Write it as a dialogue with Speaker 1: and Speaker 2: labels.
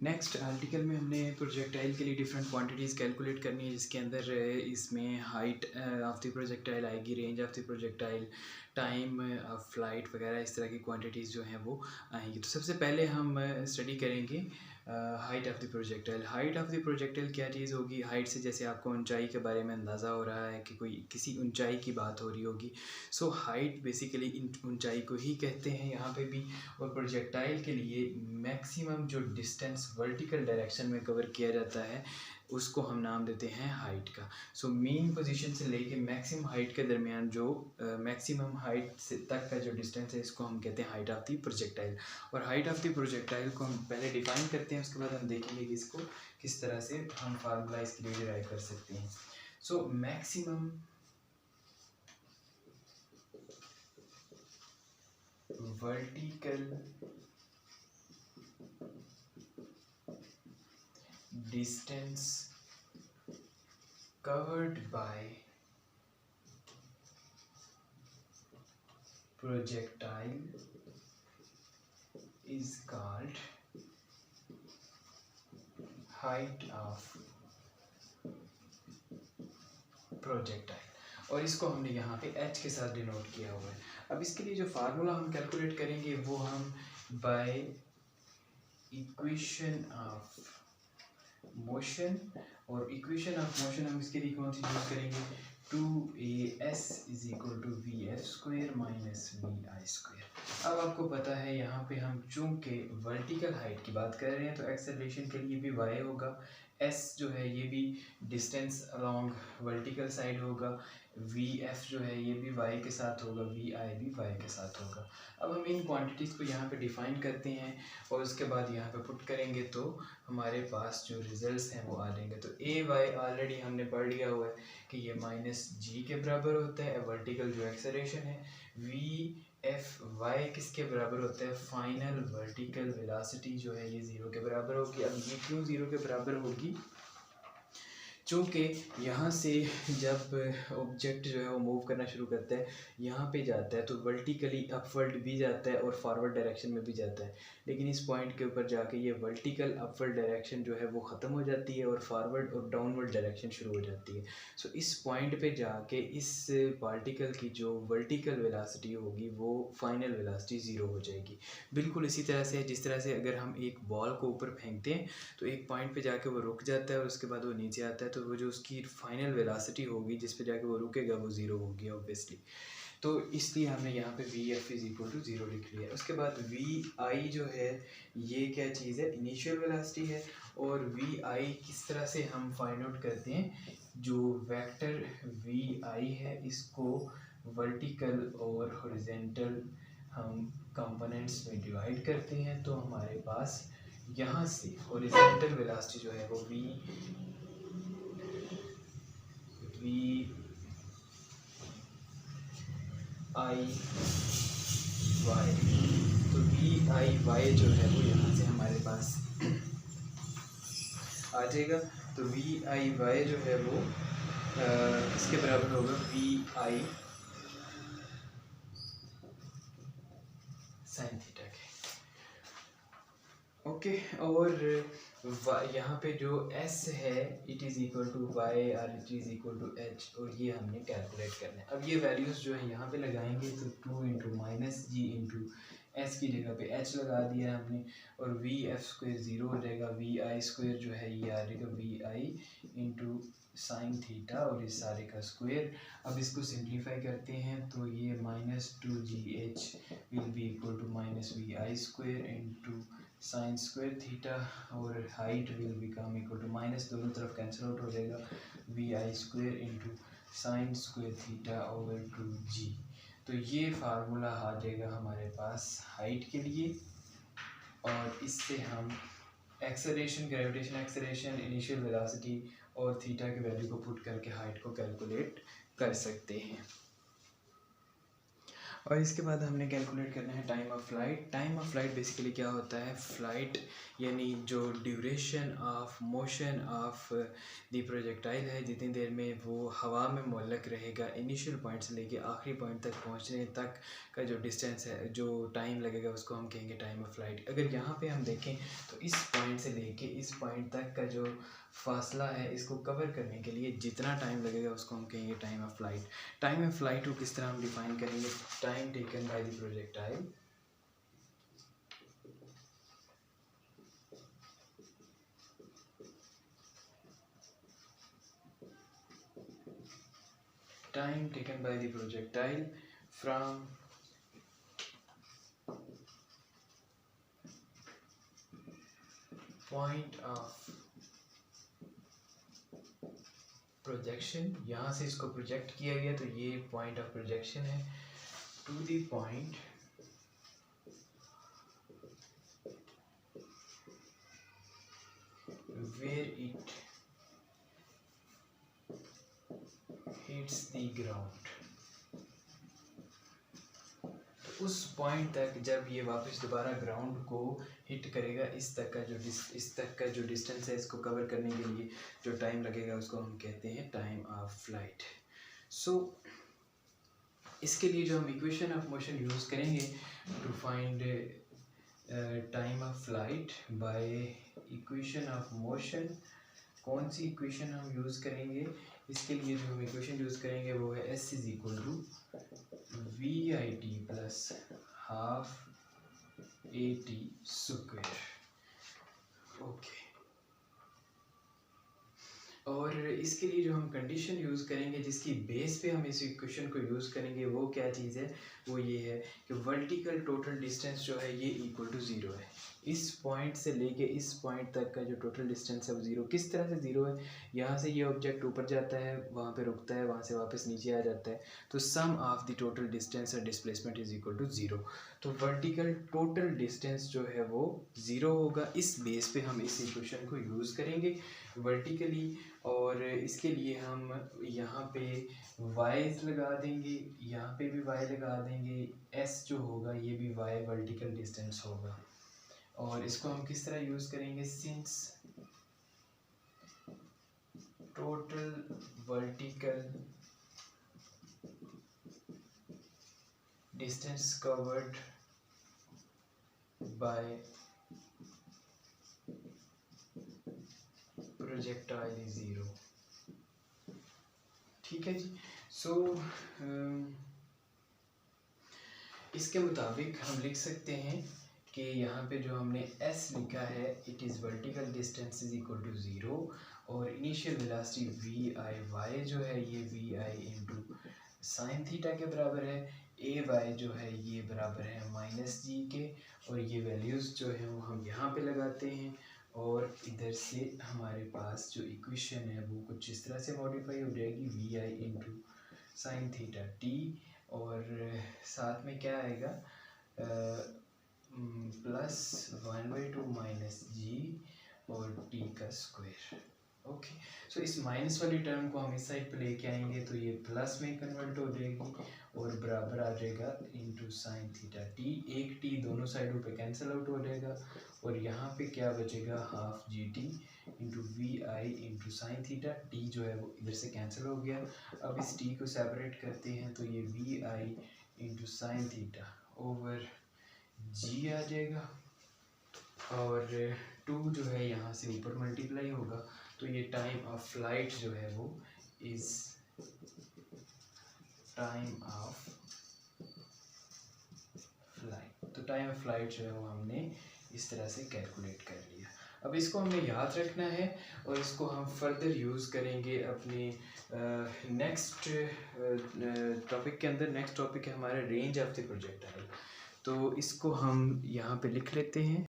Speaker 1: Next article में हमने projectile के लिए डिफरेंट क्वांटिटीज़ कैलकुलेट करनी है, जिसके अंदर इसमें हाइट ऑफ द प्रोजेक्टाइल आएगी, range of the projectile, time of flight वगैरह, इस तरह की क्वांटिटीज़ जो हैं वो आएंगी। तो सबसे पहले हम स्टडी करेंगे height of the projectile. Height of the projectile क्या चीज़ होगी? हाइट से जैसे आपको ऊंचाई के बारे में अंदाज़ा हो रहा है कि कोई किसी ऊंचाई की बात हो रही होगी। सो हाइट बेसिकली ऊंचाई को ही कहते हैं यहाँ पे भी। और प्रोजेक्टाइल के लिए मैक्सिमम जो डिस्टेंस वर्टिकल डायरेक्शन में कवर किया जाता है उसको हम नाम देते हैं हाइट का। सो मेन पोजीशन से लेके मैक्सिमम हाइट के दरमियान जो मैक्सिमम हाइट से तक का जो डिस्टेंस है इसको हम कहते हैं हाइट ऑफ द प्रोजेक्टाइल। और हाइट ऑफ द प्रोजेक्टाइल को हम पहले डिफाइन करते हैं, उसके बाद हम देखेंगे कि इसको किस तरह से हम फार्मूला इसके लिए डिराइव कर सकते हैं। So maximum vertical distance covered by projectile is called height of projectile। और इसको हमने यहाँ पे h के साथ डिनोट किया हुआ है। अब इसके लिए जो फार्मूला हम कैलकुलेट करेंगे वो हम बाय इक्वेशन ऑफ मोशन, और इक्वेशन ऑफ मोशन हम इसके लिए कौन सी यूज करेंगे? 2as is equal to v f square minus v i square. अब आपको पता है यहाँ पे हम चूंकि वर्टिकल हाइट की बात कर रहे हैं तो एक्सेलरेशन के लिए भी y होगा, s जो है ये भी डिस्टेंस अलोंग वर्टिकल साइड होगा, वी एफ जो है ये भी y के साथ होगा, वी आई भी y के साथ होगा। अब हम इन क्वांटिटीज़ को यहाँ पे डिफाइन करते हैं और उसके बाद यहाँ पे पुट करेंगे तो हमारे पास जो रिजल्ट्स हैं वो आ जाएंगे। तो ए वाई ऑलरेडी हमने पढ़ लिया हुआ है कि ये माइनस जी के बराबर होता है वर्टिकल जो एक्सेलरेशन है, वी एफ वाई किसके बराबर होता है? फाइनल वर्टिकल वेलोसिटी जो है ये ज़ीरो के बराबर होगी। अब ये क्यों ज़ीरो के बराबर होगी? चूँकि यहाँ से जब ऑब्जेक्ट जो है वो मूव करना शुरू करता है, यहाँ पे जाता है तो वर्टिकली अपवर्ड भी जाता है और फॉरवर्ड डायरेक्शन में भी जाता है, लेकिन इस पॉइंट के ऊपर जाके ये वर्टिकल अपवर्ड डायरेक्शन जो है वो ख़त्म हो जाती है और फॉरवर्ड और डाउनवर्ड डायरेक्शन शुरू हो जाती है। सो इस पॉइंट पे जाके इस पार्टिकल की जो वर्टिकल वेलोसिटी होगी वो फाइनल वेलोसिटी ज़ीरो हो जाएगी। बिल्कुल इसी तरह से जिस तरह से अगर हम एक बॉल को ऊपर फेंकते हैं तो एक पॉइंट पे जाके वो रुक जाता है और उसके बाद वो नीचे आता है, तो वो जो उसकी फाइनल वेलोसिटी होगी जिस पे जाके वो रुकेगा वो ज़ीरो होगी ऑब्वियसली। तो इसलिए हमने यहाँ पे v f is equal to zero लिख लिया है। उसके बाद वी आई जो है ये क्या चीज़ है? इनिशियल वेलोसिटी है। और वी आई किस तरह से हम फाइंड आउट करते हैं? जो वेक्टर वी आई है इसको वर्टिकल और हॉरिजॉन्टल हम कंपोनेंट्स में डिवाइड करते हैं, तो हमारे पास यहाँ से हॉरिजॉन्टल वेलोसिटी जो है वो वी आई वाई, तो वी आई वाई जो है वो यहाँ से हमारे पास आ जाएगा। तो वी आई वाई जो है वो इसके बराबर होगा वी आई साइन थीटा के। ओके, और यहाँ पे जो s है it is equal to y और it is equal to h, और ये हमने कैलकुलेट करना है। अब ये वैल्यूज़ जो है यहाँ पे लगाएंगे तो 2 इंटू माइनस जी इंटू एस की जगह पे h लगा दिया हमने, और वी एफ स्क्वायर ज़ीरो हो जाएगा, वी आई स्क्वायर जो है ये आ जाएगा v i into sine theta और इस सारे का स्क्वायर। अब इसको सिंप्लीफाई करते हैं तो ये minus two g h will be equal to minus v i square into sine square theta, और height will become equal to minus दोनों तरफ कैंसिल आउट हो जाएगा, v i square into sine square theta over two g. तो ये formula आ जाएगा हमारे पास height के लिए, और इससे हम acceleration, gravitation acceleration, initial velocity और थीटा के वैल्यू को पुट करके हाइट को कैलकुलेट कर सकते हैं। और इसके बाद हमने कैलकुलेट करना है time of flight. Time of flight basically क्या होता है, फ्लाइट यानी जो duration of motion of the projectile है, जितनी देर में वो हवा में मुअल्लक रहेगा इनिशियल पॉइंट से लेके आखिरी पॉइंट तक पहुंचने तक का जो डिस्टेंस है, जो टाइम लगेगा, उसको हम कहेंगे टाइम ऑफ फ्लाइट। अगर यहाँ पे हम देखें तो इस पॉइंट से लेके इस पॉइंट तक का जो फासला है, इसको कवर करने के लिए जितना टाइम लगेगा उसको हम कहेंगे time of flight. Time of flight को किस तरह हम डिफाइन करेंगे, time taken by the projectile from point of projection, यहाँ से इसको प्रोजेक्ट किया गया तो ये पॉइंट ऑफ प्रोजेक्शन है, to the point where it hits the ground। तो उस पॉइंट तक जब ये वापस दोबारा ग्राउंड को हिट करेगा, इस तक का जो डिस्टेंस है, इसको कवर करने के लिए जो टाइम लगेगा उसको हम कहते हैं टाइम ऑफ फ्लाइट। सो इसके लिए जो हम इक्वेशन ऑफ मोशन यूज़ करेंगे to find time of flight by equation of motion, कौन सी इक्वेशन हम यूज़ करेंगे, इसके लिए जो हम इक्वेशन यूज़ करेंगे वो है S is equal to v i t plus half a t square. Okay, और इसके लिए जो हम कंडीशन यूज़ करेंगे, जिसकी बेस पे हम इस इक्वेशन को यूज़ करेंगे, वो क्या चीज़ है, वो ये है कि वर्टिकल टोटल डिस्टेंस जो है ये इक्वल टू ज़ीरो है। इस पॉइंट से लेके इस पॉइंट तक का जो टोटल डिस्टेंस है वो ज़ीरो। किस तरह से ज़ीरो है, यहाँ से ये ऑब्जेक्ट ऊपर जाता है, वहाँ पे रुकता है, वहाँ से वापस नीचे आ जाता है, तो sum of the total distance और displacement is equal to zero. तो वर्टिकल टोटल डिस्टेंस जो है वो ज़ीरो होगा। इस बेस पे हम इस इक्वेशन को यूज़ करेंगे वर्टिकली, और इसके लिए हम यहाँ पे वाइज लगा देंगे, यहाँ पे भी वाई लगा देंगे, एस जो होगा ये भी वाई वर्टिकल डिस्टेंस होगा। और इसको हम किस तरह यूज़ करेंगे, since total vertical distance covered by projectile is zero. ठीक है जी। सो इसके मुताबिक हम लिख सकते हैं कि यहाँ पे जो हमने S लिखा है, it is vertical distance is equal to zero, और initial velocity v i y जो है ये v i into sine theta के बराबर है, ए वाई जो है ये बराबर है माइनस जी के, और ये वैल्यूज़ जो है वो हम यहाँ पे लगाते हैं, और इधर से हमारे पास जो इक्वेशन है वो कुछ इस तरह से मॉडिफाई हो जाएगी, v i into sine theta t, और साथ में क्या आएगा, प्लस 1/2 माइनस जी और टी का स्क्वायर। ओके, सो इस माइनस वाली टर्म को हम इस साइड पे लेके आएंगे तो ये प्लस में कन्वर्ट हो जाएगी, और बराबर आ जाएगा इंटू साइन थीटा टी। एक टी दोनों साइडों पे कैंसिल आउट हो जाएगा, और यहाँ पे क्या बचेगा, half g t into v i into sine theta. T जो है वो इधर से कैंसिल हो गया। अब इस टी को सेपरेट करते हैं तो ये v i into sine theta over g आ जाएगा, और टू जो है यहाँ से ऊपर मल्टीप्लाई होगा, तो ये टाइम ऑफ फ्लाइट जो है वो इज़ टाइम ऑफ फ्लाइट। तो टाइम ऑफ फ्लाइट जो है वो हमने इस तरह से कैलकुलेट कर लिया। अब इसको हमें याद रखना है, और इसको हम फर्दर यूज़ करेंगे अपने नेक्स्ट टॉपिक के अंदर। नेक्स्ट टॉपिक है हमारा रेंज ऑफ द प्रोजेक्टाइल, तो इसको हम यहाँ पे लिख लेते हैं।